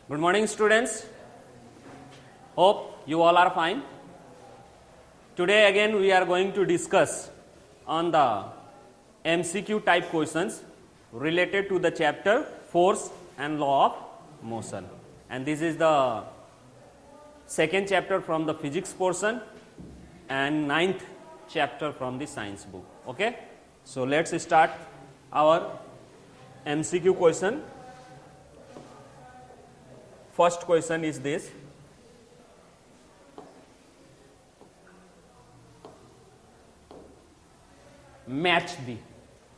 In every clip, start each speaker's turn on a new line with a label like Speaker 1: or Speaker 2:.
Speaker 1: Good morning, students. Hope you all are fine. Today again we are going to discuss on the MCQ type questions related to the chapter Force and Law of Motion. And this is the second chapter from the physics portion and ninth chapter from the science book. Okay? So let's start our MCQ question. First question is this. Match the,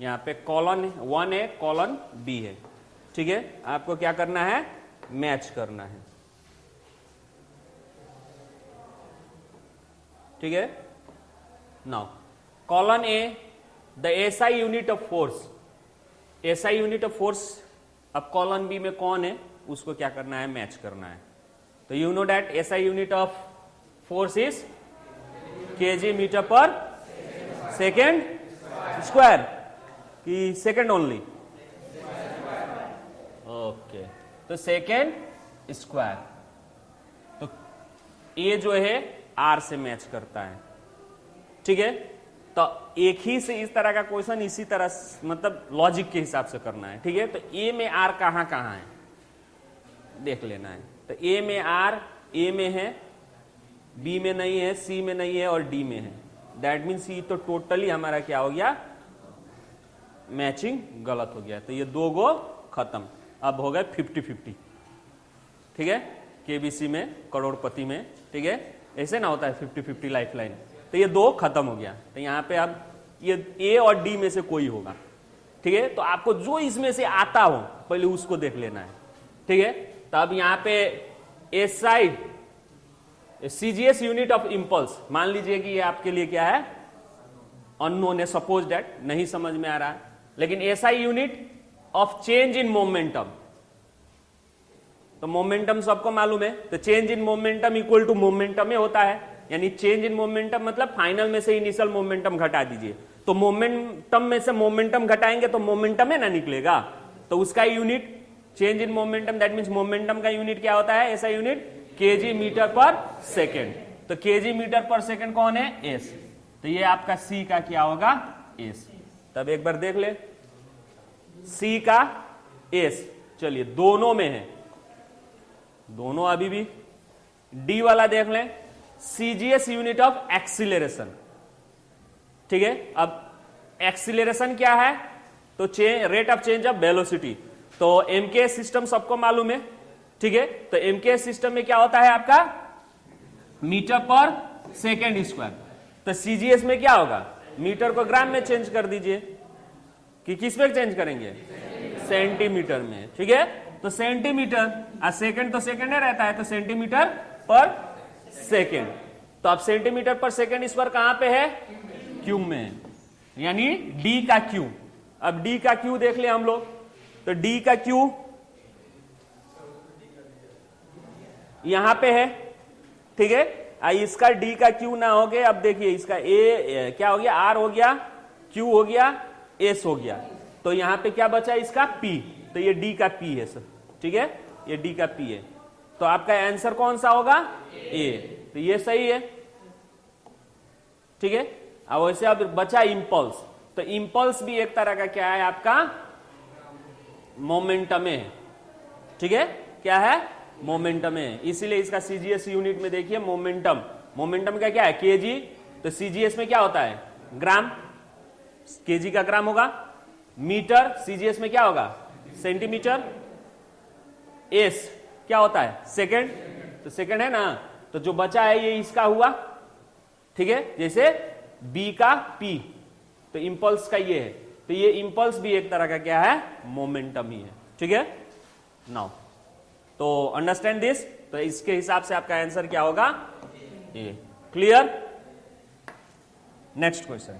Speaker 1: यहाँ पे colon 1 है, colon B है. ठीक है, आपको क्या करना है? मैच करना है. ठीक है. Now colon A, the SI unit of force. SI unit of force अब कॉलन बी में कौन है उसको क्या करना है? मैच करना है. तो you know that SI unit of force is kg metre per second square कि सेकेंड ओनली? ओके, तो सेकेंड स्क्वायर. तो ये जो है आर से मैच करता है. ठीक है, तो एक ही से इस तरह का क्वेश्चन इसी तरह मतलब लॉजिक के हिसाब से करना है. ठीक है, तो ए में आर कहां कहां है देख लेना है. तो ए में आर ए में है, बी में नहीं है, सी में नहीं है और डी में है. दैट मीन्स ये तो टोटली हमारा क्या हो गया? मैचिंग गलत हो गया. तो ये दो गो खत्म. अब हो गए 50-50. ठीक है, केबीसी में, करोड़पति में. ठीक है, ऐसे ना होता है 50-50 लाइफ लाइन. तो ये दो खत्म हो गया. तो यहाँ पे अब ये ए और डी में से कोई होगा. ठीक है, तो आपको जो इसमें से आता हो पहले उसको देख लेना है. ठीक है, तो अब यहाँ पे S side CGS unit of impulse, मान लीजिए कि ये आपके लिए क्या है? अननोन है. सपोज दैट नहीं समझ में आ रहा है, लेकिन SI unit of change in momentum. तो मोमेंटम सबको मालूम है. तो change in momentum equal to momentum में होता है. यानी चेंज इन मोमेंटम मतलब फाइनल में से इनिशियल मोमेंटम घटा दीजिए. तो मोमेंटम में से मोमेंटम घटाएंगे तो मोमेंटम है ना निकलेगा. तो उसका unit change in momentum, that means momentum का यूनिट क्या होता है? ऐसा unit KG metre per second. तो केजी मीटर पर सेकेंड कौन है? एस. तो ये आपका सी का क्या होगा? एस. तब एक बार देख ले, सी का एस. चलिए दोनों में है, दोनों अभी भी. डी वाला देख लें, सीजीएस यूनिट ऑफ एक्सीलरेशन. ठीक है, अब एक्सीलरेशन क्या है? तो rate of change of velocity. तो एमके सिस्टम सबको मालूम है. ठीक है, तो एमके सिस्टम में क्या होता है आपका? Metre per second square. तो सीजीएस में क्या होगा? मीटर को ग्राम में चेंज कर दीजिए कि किस में चेंज करेंगे? सेंटीमीटर में. ठीक है, तो सेंटीमीटर और सेकेंड तो सेकेंड है रहता है, तो सेंटीमीटर पर सेकेंड. तो अब सेंटीमीटर पर सेकेंड स्क्वायर कहां पे है? क्यूब में है, यानी डी का क्यू. अब डी का क्यू देख ले हम लोग. तो डी का क्यू यहां पे है. ठीक है, इसका डी का क्यू ना हो गया. अब देखिए इसका ए क्या हो गया? आर हो गया, क्यू हो गया, एस हो गया. तो यहां पे क्या बचा? इसका पी. तो ये डी का पी है सर. ठीक है, ये डी का पी है. तो आपका आंसर कौन सा होगा? ए. तो ये सही है. ठीक है, अब वैसे अब बचा इंपल्स. तो इंपल्स भी एक तरह का क्या है? आपका मोमेंटम है. ठीक है, क्या है? मोमेंटम है. इसीलिए इसका सीजीएस यूनिट में देखिए मोमेंटम. मोमेंटम का क्या है? केजी. तो सीजीएस में क्या होता है? ग्राम. केजी का ग्राम होगा. मीटर सीजीएस में क्या होगा? सेंटीमीटर. एस क्या होता है? सेकेंड. तो सेकेंड है ना. तो जो बचा है ये इसका हुआ. ठीक है, जैसे बी का पी. तो इंपल्स का ये है. तो ये इंपल्स भी एक तरह का क्या है? मोमेंटम ही है. ठीक है, नाउ तो अंडरस्टैंड दिस. तो इसके हिसाब से आपका आंसर क्या होगा? A. Clear? Next question.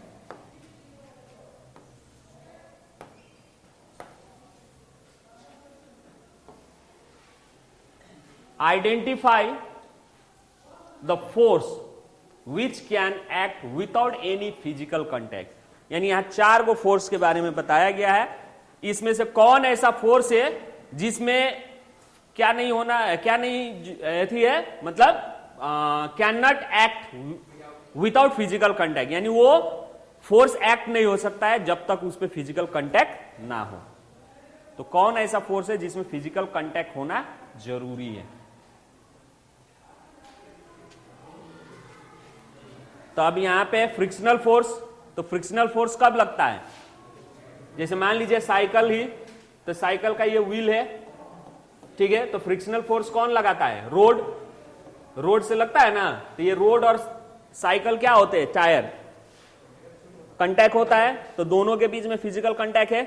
Speaker 1: Identify the force which can act without any physical contact. यानी यहां 4 गो फोर्स के बारे में बताया गया है. इसमें से कौन ऐसा फोर्स है जिसमें क्या नहीं होना है, क्या नहीं थी है, मतलब can not act without physical contact, यानी वो फोर्स एक्ट नहीं हो सकता है जब तक उस पर फिजिकल कंटैक्ट ना हो। तो कौन ऐसा फोर्स है जिसमें फिजिकल कंटैक्ट होना जरूरी है? तो अब यहां पे फ्रिक्शनल फोर्स, तो फ्रिक्शनल फोर्स कब लगता है? जैसे मान लीजिए साइकिल ही, तो साइकिल का ये व्हील है, ठीक है, तो फ्रिक्शनल फोर्स कौन लगाता है? रोड से लगता है ना। तो ये रोड और साइकिल क्या होते हैं? टायर। कंटैक्ट होता है, तो दोनों के बीच में फिजिकल कंटैक्ट है।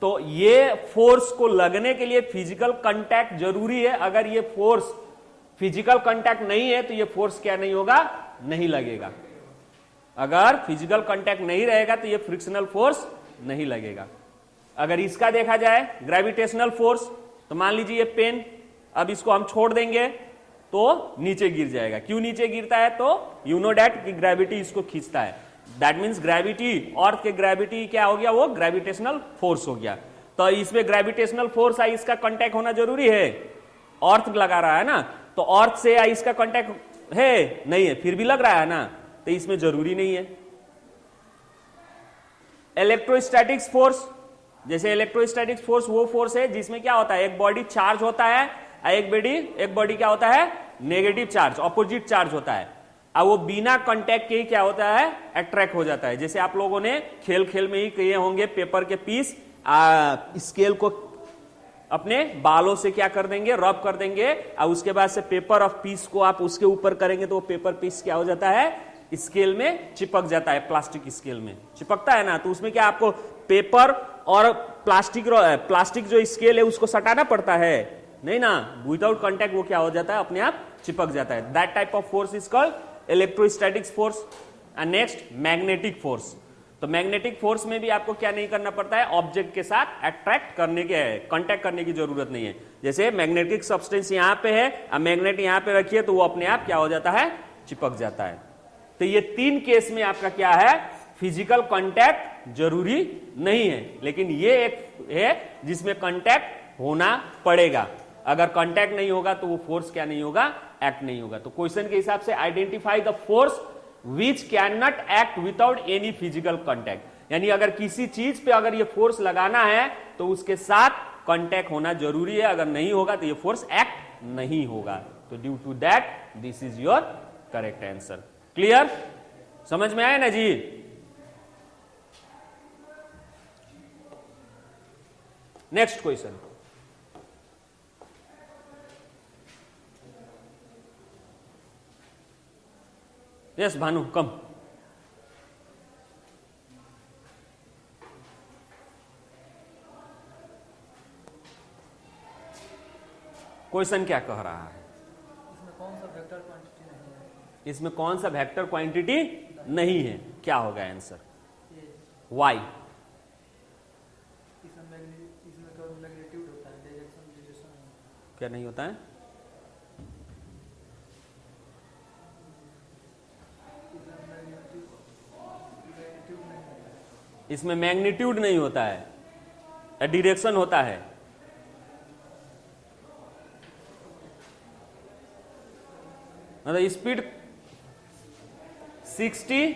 Speaker 1: तो ये फोर्स को लगने के लिए फिजिकल कंटैक्ट जरूरी है। अगर ये फोर्स फिजिकल कंटैक्ट नहीं है तो ये फोर्स क्या नहीं होगा? नहीं लगेगा। अगर फिजिकल कंटैक्ट नहीं रहेगा तो ये फ्रिक्शनल फोर्स नहीं लगेगा। अगर इसका देखा जाए ग्रेविटेशनल फोर्स, तो मान लीजिए ये पेन, अब इसको हम छोड़ देंगे तो नीचे गिर जाएगा। क्यों नीचे गिरता है? तो यू नो डैट कि ग्रेविटी इसको खींचता है। दैट मीन्स ग्रेविटी, अर्थ के ग्रेविटी क्या हो गया? वो ग्रेविटेशनल फोर्स हो गया। तो इसमें ग्रेविटेशनल फोर्स है, इसका कांटेक्ट होना जरूरी है। अर्थ लगा रहा है ना, तो अर्थ से इसका कांटेक्ट है नहीं है, फिर भी लग रहा है ना, तो इसमें जरूरी नहीं है। इलेक्ट्रोस्टैटिक्स फोर्स, जैसे इलेक्ट्रोस्टैटिक्स फोर्स वो फोर्स है जिसमें क्या होता है? एक बॉडी चार्ज होता है, एक बॉडी क्या होता है? नेगेटिव चार्ज, ऑपोजिट चार्ज होता है। अब वो बिना कांटेक्ट के ही क्या होता है? अट्रैक्ट हो जाता है। जैसे आप लोगों ने खेल खेल में ही किए होंगे, पेपर के पीस स्केल को अपने बालों से क्या कर देंगे? रब कर देंगे, और उसके बाद से पेपर ऑफ पीस को आप उसके ऊपर करेंगे तो वो पेपर पीस क्या हो जाता है? स्केल में चिपक जाता है। प्लास्टिक स्केल में चिपकता है ना, तो उसमें क्या आपको पेपर और प्लास्टिक जो स्केल है उसको सटाना पड़ता है? नहीं ना, विदाउट कांटेक्ट वो क्या हो जाता है? अपने आप चिपक जाता है। That type of force is called electrostatics force. And next magnetic force. तो मैग्नेटिक फोर्स में भी आपको क्या नहीं करना पड़ता है? ऑब्जेक्ट के साथ अट्रैक्ट करने के, कांटेक्ट करने की जरूरत नहीं है। जैसे मैग्नेटिक सब्सटेंस यहां पे है, अब मैग्नेट यहां पे रखिए तो वो अपने आप क्या हो जाता है? चिपक जाता है। तो ये तीन केस में आपका क्या है? फिजिकल कांटेक्ट जरूरी नहीं है, लेकिन ये एक है जिसमें कांटेक्ट होना पड़ेगा। अगर कांटेक्ट नहीं होगा तो वो फोर्स क्या नहीं होगा? एक्ट नहीं होगा। तो क्वेश्चन के हिसाब से identify the force which can not act without any physical contact, यानी अगर किसी चीज पे अगर ये फोर्स लगाना है तो उसके साथ कांटेक्ट होना जरूरी है। अगर नहीं होगा तो ये फोर्स एक्ट नहीं होगा। तो due to that this is your correct answer. Clear? समझ में आया ना जी? Next question. Yes Bhanu come. Question क्या कह रहा है? इसमें कौन सा वेक्टर क्वांटिटी नहीं है? क्या होगा आंसर? वाई। क्या नहीं होता है? इसमें मैग्नीट्यूड नहीं होता है, डायरेक्शन होता है। मतलब speed 60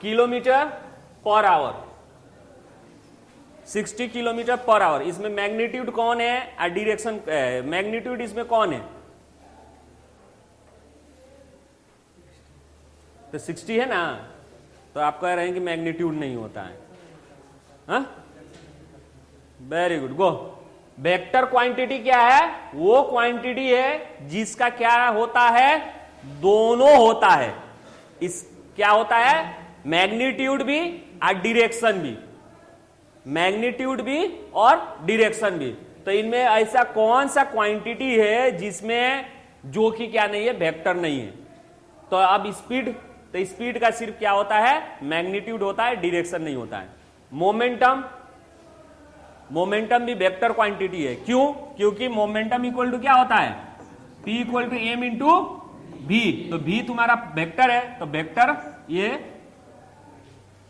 Speaker 1: kilometre per hour, 60 kilometre per hour. इसमें मैग्नीट्यूड कौन है और डायरेक्शन? मैग्नीट्यूड इसमें कौन है? तो 60 है ना, तो आप कह रहे हैं कि मैग्नीट्यूड नहीं होता है। हाँ, वेरी गुड, गो। वेक्टर क्वांटिटी क्या है? वो क्वांटिटी है जिसका क्या होता है? दोनों होता है। इस क्या होता है? मैग्नीट्यूड भी और डायरेक्शन भी, मैग्नीट्यूड भी और डायरेक्शन भी। तो इनमें ऐसा कौन सा क्वांटिटी है जिसमें जो कि क्या नहीं है? वेक्टर नहीं है। तो अब स्पीड, तो स्पीड का सिर्फ क्या होता है? मैग्नीट्यूड होता है, डायरेक्शन नहीं होता है। मोमेंटम, मोमेंटम भी वेक्टर क्वांटिटी है। क्यों? क्योंकि मोमेंटम इक्वल टू क्या होता है? P equal to M into V. तो भी तुम्हारा वेक्टर है, तो वेक्टर ये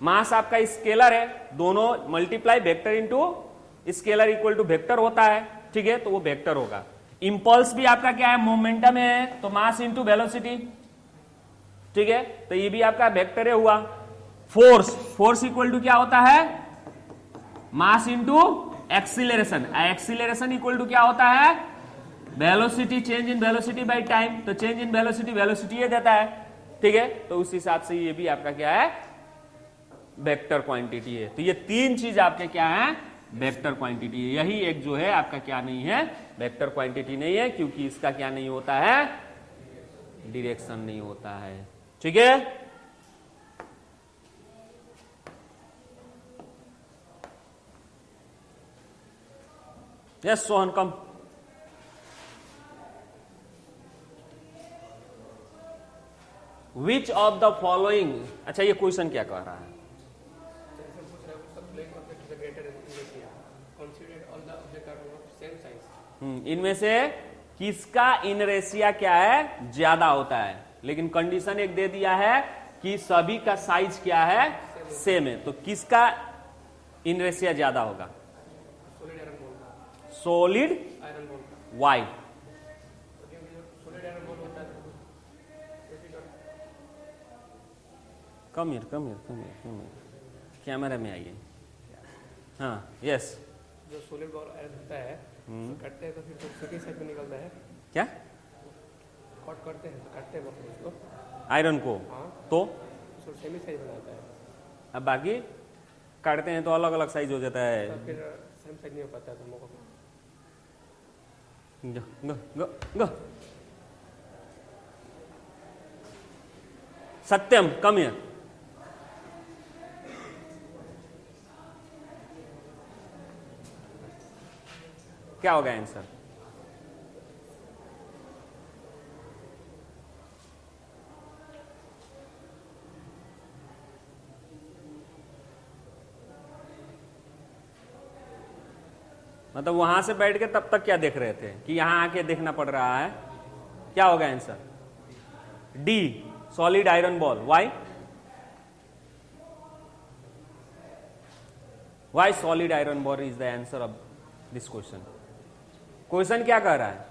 Speaker 1: मास आपका स्केलर है, दोनों multiply vector into scalar equal to vector होता है, ठीक है, तो वो वेक्टर होगा। इंपल्स भी आपका क्या है, मोमेंटम है, तो मास इंटू वेलोसिटी, ठीक है, तो ये भी आपका वेक्टर है हुआ। फोर्स इक्वल टू क्या होता है, mass into acceleration, acceleration equal to क्या होता है, velocity, change in velocity by time, तो चेंज इन वेलोसिटी, वेलोसिटी ये देता है, ठीक है, तो उस हिसाब से ये भी आपका क्या है, वेक्टर क्वांटिटी है। तो ये तीन चीज आपके क्या है, वेक्टर क्वांटिटी है। यही एक जो है आपका क्या नहीं है, वेक्टर क्वांटिटी नहीं है, क्योंकि इसका क्या नहीं होता है, डायरेक्शन नहीं होता है, ठीक है। Yes Sohan come. Which of the following, अच्छा ये क्वेश्चन क्या कह रहा है, इनमें से किसका इनरेशिया क्या है, ज्यादा होता है, लेकिन कंडीशन एक दे दिया है कि सभी का साइज क्या है, सेम है, तो किसका इनरेशिया ज्यादा होगा, solid Y, come here camera में आइए, हाँ यस,
Speaker 2: जो सॉलिड बॉल आयरन होता है तो कटते हैं तो फिर तो सेकंड साइड में निकलता है,
Speaker 1: क्या
Speaker 2: कट करते हैं तो काटते हैं उसको
Speaker 1: आयरन को,
Speaker 2: हाँ
Speaker 1: तो
Speaker 2: सेमी साइज बनाता है,
Speaker 1: अब बाकी काटते हैं तो अलग अलग साइज हो जाता है,
Speaker 2: तो फिर सेम साइज नहीं हो पाता है दोनों को।
Speaker 1: ग, ग, ग, ग। सत्यम कम हियर, क्या होगा आंसर, मतलब वहां से बैठ के तब तक क्या देख रहे थे कि यहां आके देखना पड़ रहा है, क्या होगा answer, D solid iron ball, Y solid iron ball is the answer of this question. Question क्या कह रहा है,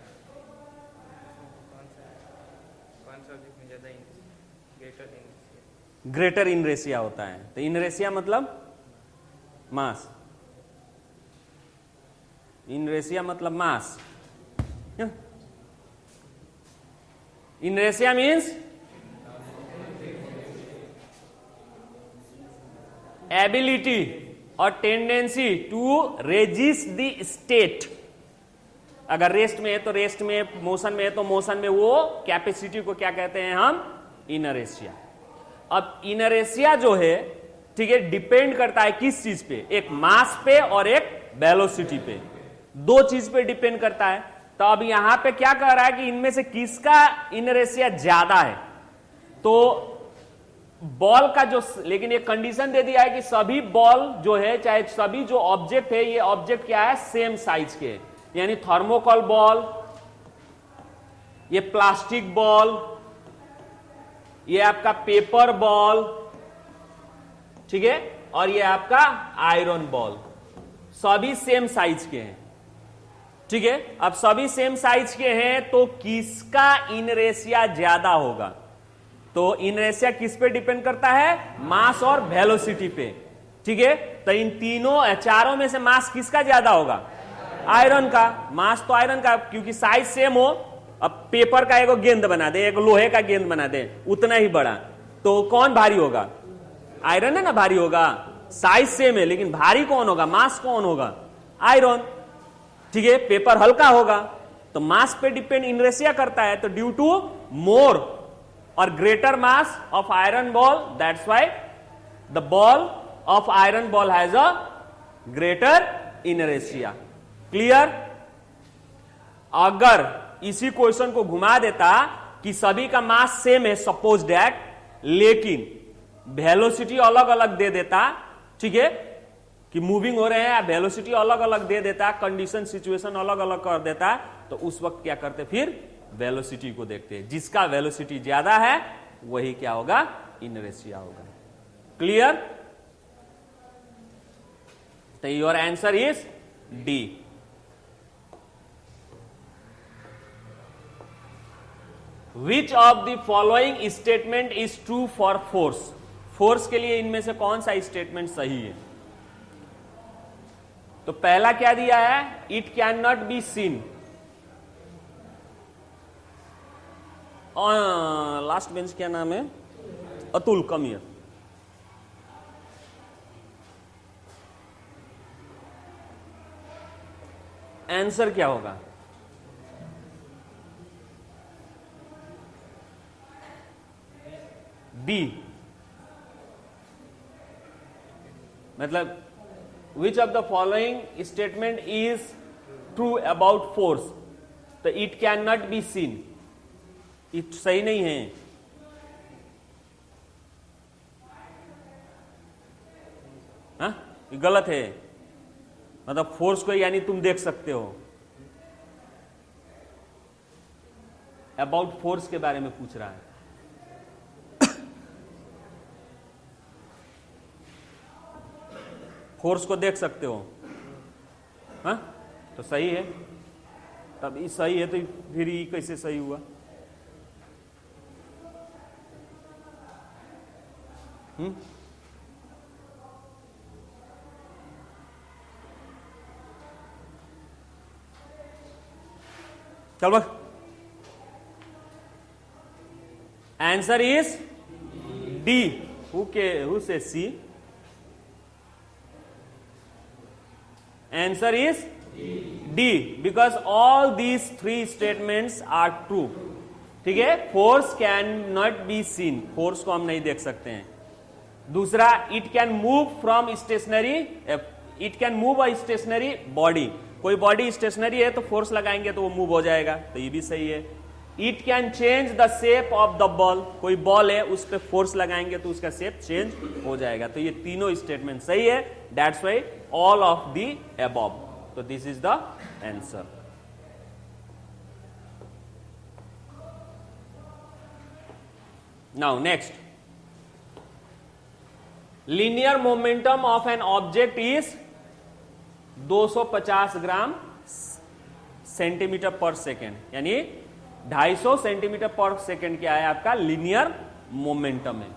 Speaker 1: ग्रेटर इनरेशिया होता है, तो इनरेशिया मतलब मास, इनरेशिया मतलब मास, इनरेशिया मीन्स एबिलिटी और tendency to resist the state, अगर रेस्ट में है तो रेस्ट में, मोशन में है तो मोशन में, वो कैपेसिटी को क्या कहते हैं हम, इनरेशिया। अब इनरेशिया जो है, ठीक है, डिपेंड करता है किस चीज पे, एक मास पे और एक वेलोसिटी पे, दो चीज पे डिपेंड करता है। तो अब यहां पे क्या कह रहा है कि इनमें से किसका इनरेशिया ज्यादा है, तो बॉल का जो, लेकिन एक कंडीशन दे दिया है कि सभी बॉल जो है, चाहे सभी जो ऑब्जेक्ट है, ये ऑब्जेक्ट क्या है, सेम साइज के, यानी थर्मोकोल बॉल, ये प्लास्टिक बॉल, ये आपका पेपर बॉल, ठीक है, और ये आपका आयरन बॉल, सभी सेम साइज के हैं, ठीक है। अब सभी सेम साइज के हैं तो किसका इनरेशिया ज्यादा होगा, तो इनरेशिया किस पे डिपेंड करता है, मास और वेलोसिटी पे, ठीक है। तो इन तीनों चारों में से मास किसका ज्यादा होगा, आयरन का, मास तो आयरन का, क्योंकि साइज सेम हो। अब पेपर का एक गेंद बना दे, एक लोहे का गेंद बना दे, उतना ही बड़ा, तो कौन भारी होगा, आयरन है ना भारी होगा, साइज सेम है, लेकिन भारी कौन होगा, मास कौन होगा, आयरन, ठीक है। पेपर हल्का होगा, तो मास पे डिपेंड इनरेशिया करता है, तो ड्यू टू मोर और greater mass of iron ball, that's why the ball of iron ball has a greater inertia. Clear. अगर इसी क्वेश्चन को घुमा देता कि सभी का मास सेम है, सपोज दैट, लेकिन वेलोसिटी अलग अलग दे देता, ठीक है, कि मूविंग हो रहे हैं, वेलोसिटी अलग अलग दे देता, कंडीशन सिचुएशन अलग अलग कर देता, तो उस वक्त क्या करते, फिर वेलोसिटी को देखते हैं, जिसका वेलोसिटी ज्यादा है वही क्या होगा, इनरेशिया होगा। क्लियर। तो your answer is D. Which of the following statement is true for force? Force के लिए इनमें से कौन सा स्टेटमेंट सही है? तो पहला क्या दिया है? It can not be scene. Last bench क्या नाम है? Atul, come here. आंसर क्या होगा? बी। मतलब which of the following statement is true about force? तो it can not be seen, it सही नहीं है। हाँ, ये गलत है। मतलब फोर्स को यानी तुम देख सकते हो। अबाउट फोर्स के बारे में पूछ रहा है। फोर्स को देख सकते हो, हाँ, तो सही है। तब ये सही है तो फिर ये कैसे सही हुआ? चल बस, आंसर इज डी। हु से सी? Answer is D, because all these three statements are true. ठीक है, force can not be seen, force को हम नहीं देख सकते हैं। दूसरा, it can move from stationary, it can move a stationary body। कोई बॉडी स्टेशनरी है तो फोर्स लगाएंगे तो वो मूव हो जाएगा, तो ये भी सही है। It can change the shape of the ball, कोई बॉल है उस पर फोर्स लगाएंगे तो उसका शेप चेंज हो जाएगा। तो ये तीनों स्टेटमेंट सही है। That's why all of the above. तो this is the answer. Now next, linear momentum of an object is 250 gram centimetre per second, यानी 250 सेंटीमीटर पर सेकेंड क्या है आपका लीनियर मोमेंटम है।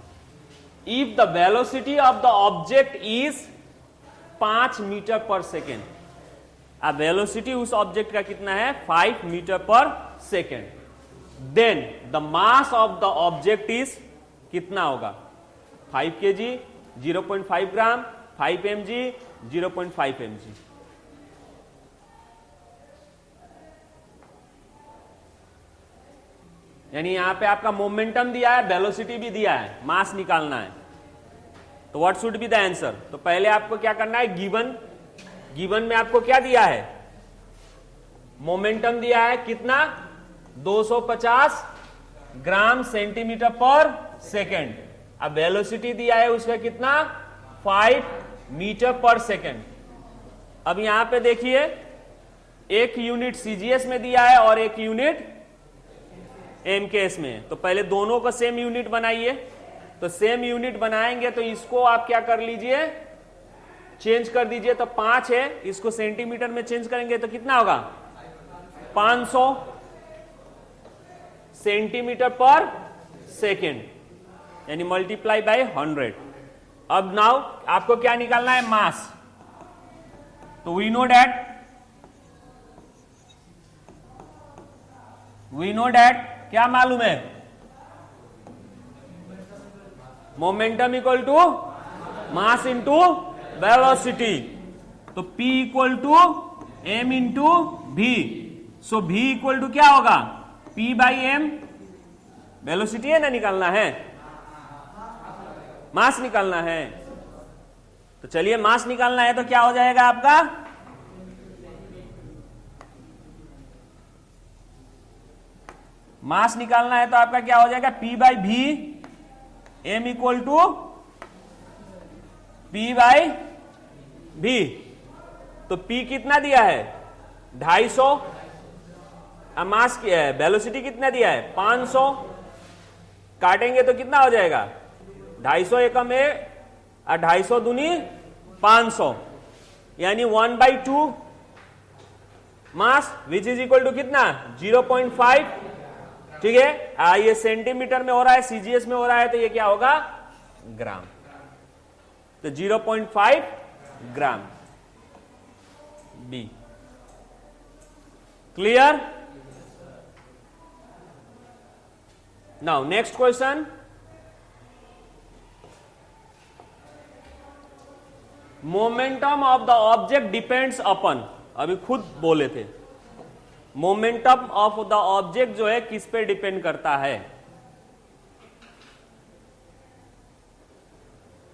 Speaker 1: If the velocity of the object is 5 metre per second, अब velocity उस object का कितना है 5 metre per second, then the mass of the object is कितना होगा 5 kg, 0.5 ग्राम, 5 mg, 0.5 mg। यानी यहां पे आपका मोमेंटम दिया है, वेलोसिटी भी दिया है, मास निकालना है। तो what should be the answer? तो पहले आपको क्या करना है, गिवन में आपको क्या दिया है, मोमेंटम दिया है कितना 250 ग्राम सेंटीमीटर पर सेकेंड। अब वेलोसिटी दिया है उसका कितना 5 मीटर पर सेकेंड। अब यहां पे देखिए एक यूनिट सीजीएस में दिया है और एक यूनिट एमकेएस में, तो पहले दोनों का सेम यूनिट बनाइए। तो सेम यूनिट बनाएंगे तो इसको आप क्या कर लीजिए, चेंज कर दीजिए। तो 5 है, इसको सेंटीमीटर में चेंज करेंगे तो कितना होगा 500 सेंटीमीटर पर सेकेंड, यानी मल्टीप्लाई बाय 100। अब नाउ आपको क्या निकालना है, मास। तो वी नो डैट क्या मालूम है, momentum equal to mass into velocity. तो P equal to M into V. So V equal to क्या होगा P बाई एम, वेलोसिटी है ना, निकालना है, मास निकालना है। तो चलिए मास निकालना है तो क्या हो जाएगा आपका, मास निकालना है तो आपका क्या हो जाएगा P by V, M equal to P by V. तो P कितना दिया है 250, मास की है, वेलोसिटी कितना दिया है 500, काटेंगे तो कितना हो जाएगा 250 एकम है, 250 दूनी 500, यानी 1/2 मास विच इज इक्वल टू कितना 0.5, ठीक है। ये सेंटीमीटर में हो रहा है, सीजीएस में हो रहा है, तो ये क्या होगा ग्राम। तो 0.5 gram B. Clear? Now next question, momentum of the object depends upon, अभी खुद बोले थे, मोमेंटम ऑफ द ऑब्जेक्ट जो है किस पे डिपेंड करता है?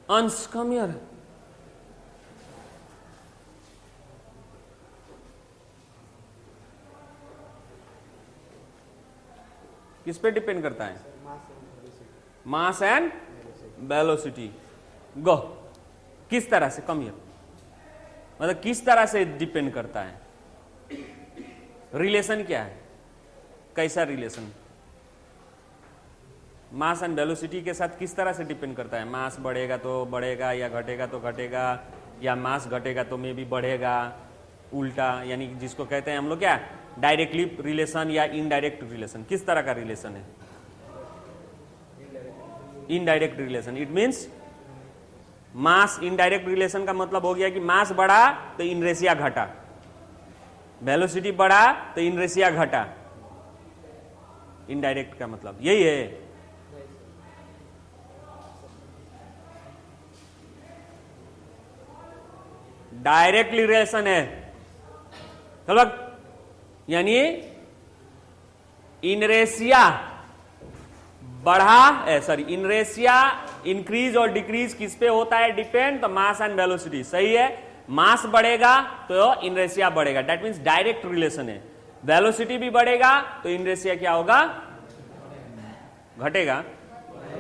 Speaker 1: अंश कम हियर, किस पे डिपेंड करता है? Mass and velocity. गो, किस तरह से? कम हियर, मतलब किस तरह से डिपेंड करता है? रिलेशन क्या है? कैसा रिलेशन? मास एंड वेलोसिटी के साथ किस तरह से डिपेंड करता है? मास बढ़ेगा तो बढ़ेगा, या घटेगा तो घटेगा, या मास घटेगा तो मे भी बढ़ेगा, उल्टा, यानी जिसको कहते हैं हम लोग क्या, डायरेक्टली रिलेशन या इनडायरेक्ट रिलेशन। किस तरह का रिलेशन है? Indirect relation. It means mass indirect relation का मतलब हो गया कि मास बढ़ा तो इनरेशिया घटा, वेलोसिटी बढ़ा तो इनरेशिया घटा। इनडायरेक्ट का मतलब यही है। डायरेक्ट रिलेशन है, चलो, यानी इनरेशिया बढ़ा, सॉरी, इनरेशिया इंक्रीज और डिक्रीज किस पे होता है डिपेंड? तो मास एंड वेलोसिटी। सही है, मास बढ़ेगा तो इनरेशिया बढ़ेगा, दैट मींस डायरेक्ट रिलेशन है। वेलोसिटी भी बढ़ेगा तो इनरेशिया क्या होगा? घटेगा,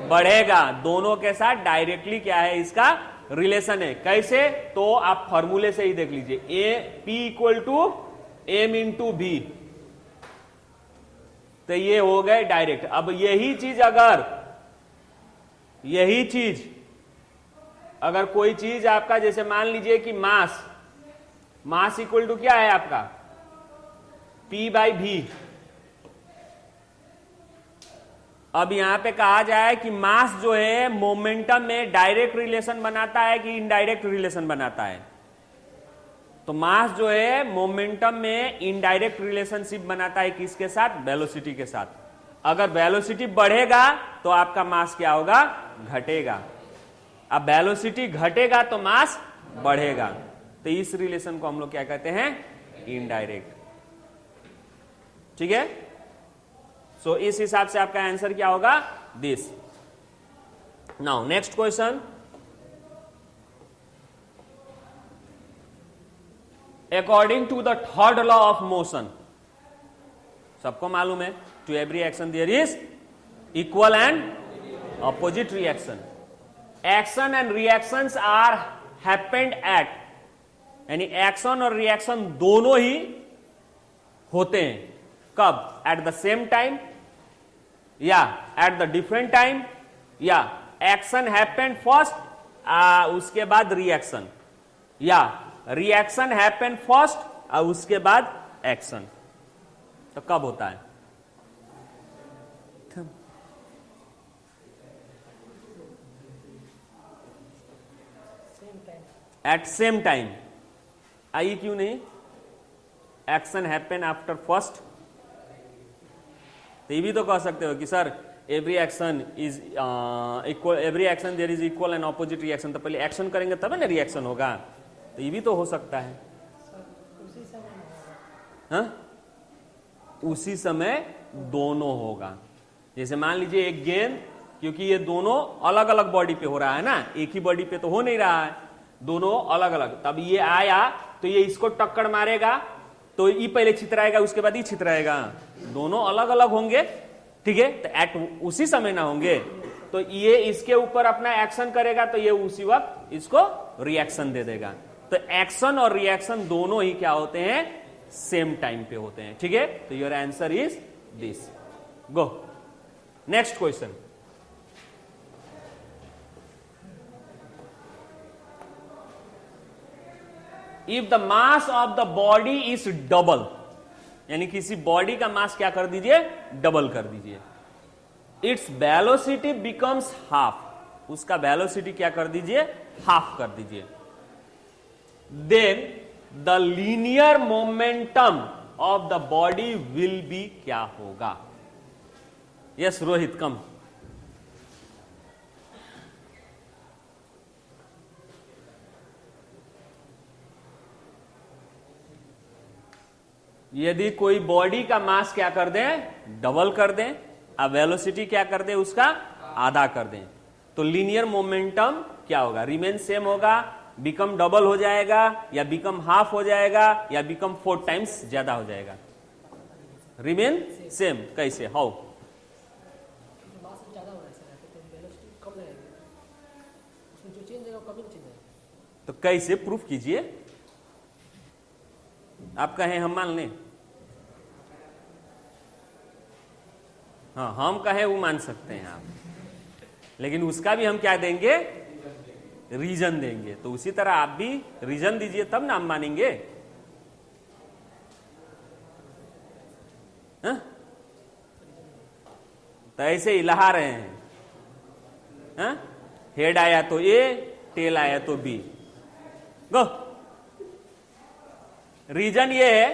Speaker 1: बढ़ेगा। दोनों के साथ डायरेक्टली क्या है इसका रिलेशन है। कैसे? तो आप फॉर्मूले से ही देख लीजिए, A P equal to M into B, तो ये हो गए डायरेक्ट। अब यही चीज अगर कोई चीज आपका, जैसे मान लीजिए कि मास इक्वल टू क्या है आपका? P बाई भी। अब यहां पे कहा जाए कि मास जो है मोमेंटम में डायरेक्ट रिलेशन बनाता है कि इनडायरेक्ट रिलेशन बनाता है? तो मास जो है मोमेंटम में इनडायरेक्ट रिलेशनशिप बनाता है किसके साथ? वेलोसिटी के साथ। अगर वेलोसिटी बढ़ेगा तो आपका मास क्या होगा? घटेगा। अब वेलोसिटी घटेगा तो मास बढ़ेगा। तो इस रिलेशन को हम लोग क्या कहते हैं? इनडायरेक्ट। ठीक है, सो इस हिसाब से आपका आंसर क्या होगा? This. Now next question, according to the third law of motion, सबको मालूम है, to every action there is equal and opposite reaction. Action and reactions are happened at, यानी एक्शन और रिएक्शन दोनों ही होते हैं। कब? एट द सेम टाइम, या एट द डिफरेंट टाइम, या एक्शन हैपेंड फर्स्ट उसके बाद रिएक्शन, या रिएक्शन हैपन फर्स्ट और उसके बाद एक्शन। तो कब होता है? Eight same time. आई क्यों नहीं? Action happen after first. तो ये भी तो कह सकते हो कि sir every action is equal, every action there is equal and opposite reaction. तो पहले एक्शन करेंगे तब ना रिएक्शन होगा। तो ये भी तो हो सकता है। उसी समय दोनों होगा। जैसे मान लीजिए एक गेंद, क्योंकि ये दोनों अलग अलग बॉडी पे हो रहा है ना, एक ही बॉडी पे तो हो नहीं रहा है, दोनों अलग अलग। तब ये आया तो ये इसको टक्कर मारेगा, तो ये पहले छितराएगा, उसके बाद ये छितराएगा, दोनों अलग अलग होंगे। ठीक है, तो एट उसी समय ना होंगे। तो ये इसके ऊपर अपना एक्शन करेगा तो ये उसी वक्त इसको रिएक्शन दे देगा। तो एक्शन और रिएक्शन दोनों ही क्या होते हैं? सेम टाइम पे होते हैं। ठीक है, तो your answer is this. Go next question. If the mass of the body is double, यानी किसी बॉडी का मास क्या कर दीजिए, डबल कर दीजिए, इट्स वेलोसिटी बिकम्स हाफ, उसका वेलोसिटी क्या कर दीजिए, हाफ कर दीजिए, then the linear momentum of the body will be क्या होगा। Yes Rohit come. यदि कोई बॉडी का मास क्या कर दें, डबल कर दें, अब वेलोसिटी क्या कर दें, उसका आधा कर दें, तो लीनियर मोमेंटम क्या होगा, रिमेन सेम होगा, बिकम डबल हो जाएगा, या बिकम हाफ हो जाएगा, या बिकम 4 टाइम्स ज्यादा हो जाएगा। रिमेन सेम कैसे, हाउ, तो कैसे प्रूफ कीजिए, आप कहें हम मान लें, हाँ हम कहें वो मान सकते हैं आप, लेकिन उसका भी हम क्या देंगे, रीजन देंगे, तो उसी तरह आप भी रीजन दीजिए तब ना हम मानेंगे। हाँ? तो ऐसे ही लहा रहे हैं, हाँ? हेड आया तो ए, टेल आया तो बी, गो। रीजन ये है,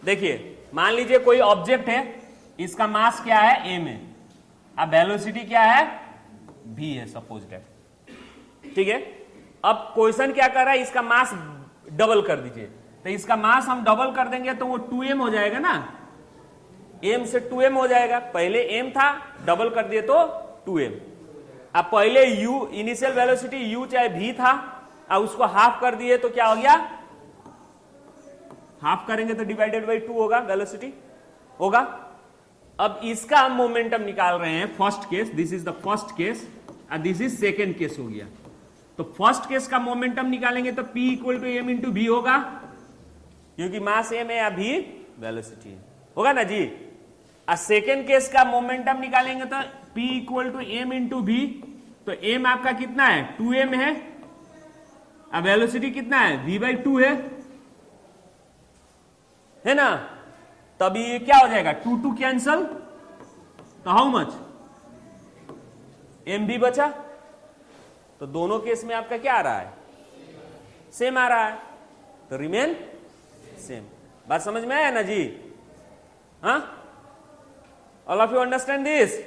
Speaker 1: देखिए मान लीजिए कोई ऑब्जेक्ट है, इसका मास क्या है, एम है, अब वेलोसिटी क्या है, भी है सपोज दैट, ठीक है। अब क्वेश्चन क्या कर रहा है, इसका मास डबल कर दीजिए, तो इसका मास हम डबल कर देंगे तो वो 2m हो जाएगा ना, m से 2m हो जाएगा, पहले m था, डबल कर दिए तो 2m। अब पहले u इनिशियल वेलोसिटी u चाहे v था, अब उसको हाफ कर दिए तो क्या हो गया, हाफ करेंगे तो डिवाइडेड बाई 2 होगा, वेलोसिटी होगा। अब इसका हम मोमेंटम निकाल रहे हैं, first case, this is the first case और दिस इज सेकेंड केस हो गया। तो फर्स्ट केस का मोमेंटम निकालेंगे तो P equal to M into V होगा, क्योंकि मास m है या v वेलोसिटी होगा ना जी। और सेकेंड केस का मोमेंटम निकालेंगे तो P equal to M into V, तो m आपका कितना है, 2m है, अब वेलोसिटी कितना है, v बाई 2 है ना, तभी ये क्या हो जाएगा, 2 कैंसल, तो हाउ मच, एम भी बचा, तो दोनों केस में आपका क्या आ रहा है, सेम आ रहा है, तो रिमेन सेम। बात समझ में आया ना जी, हाँ, all of you understand this,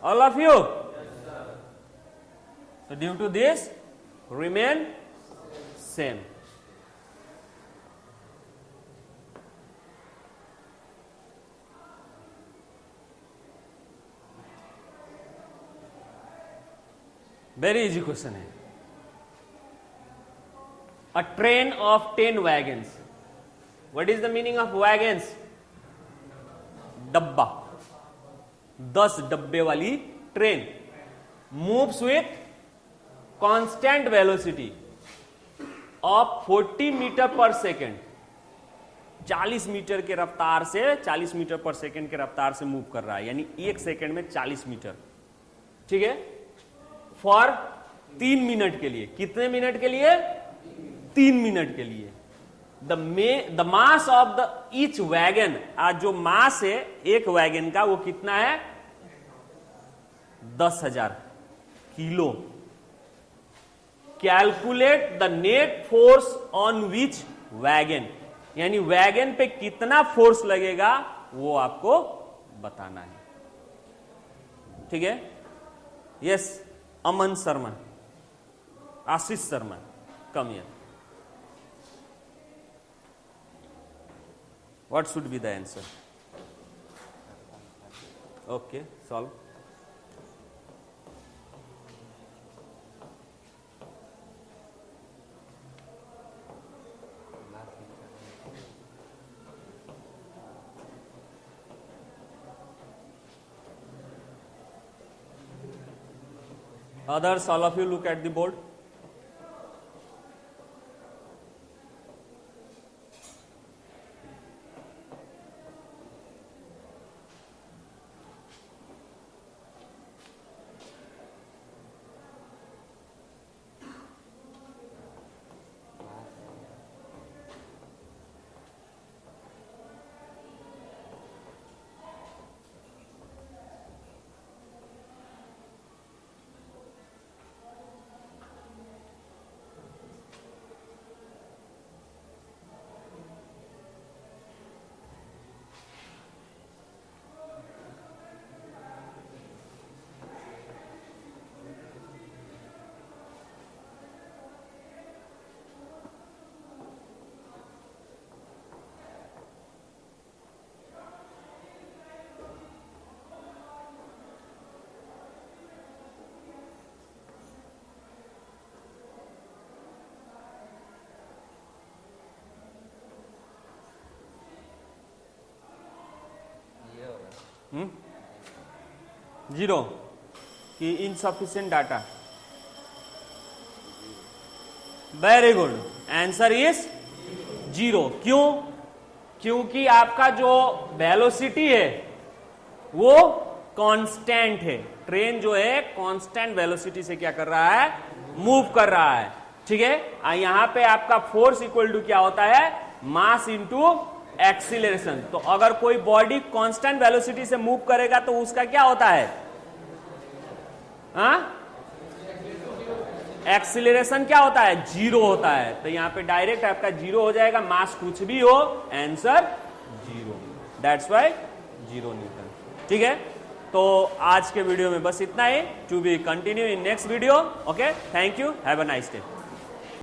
Speaker 1: all of you, so due to this remain same. Very easy question है. A train of 10 wagons. What is the meaning of wagons? डब्बा, 10 डब्बे वाली train moves with constant velocity of 40 metre per second, 40 metre के रफ्तार से, 40 metre per second के रफ्तार से मूव कर रहा है, यानी एक सेकेंड में 40 मीटर, ठीक है, फॉर 3 मिनट के लिए। कितने मिनट के लिए? 3 मिनट के लिए। The mass of the each wagon, आज जो मास है एक वैगन का वो कितना है? 10,000 kilo. Calculate the net force on which wagon, यानी वैगन पे कितना फोर्स लगेगा वो आपको बताना है, ठीक है। Yes, Aman Sharma, Ashish Sharma, come here. What should be the answer? Okay, solve. Others, all of you look at the board. Zero कि insufficient data? Very good, answer is zero. क्यों? क्योंकि आपका जो वेलोसिटी है वो कांस्टेंट है। ट्रेन जो है कांस्टेंट वेलोसिटी से क्या कर रहा है? मूव कर रहा है। ठीक है, यहां पे आपका फोर्स इक्वल टू क्या होता है? Mass into acceleration. तो अगर कोई बॉडी कांस्टेंट वेलोसिटी से मूव करेगा तो उसका क्या होता है? एक्सीलरेशन क्या होता है? जीरो होता है। तो यहां पे डायरेक्ट आपका जीरो हो जाएगा, मास कुछ भी हो, answer zero. That's why zero newton. ठीक है, तो आज के वीडियो में बस इतना ही। To be continue in next video. Okay, thank you, have a nice day.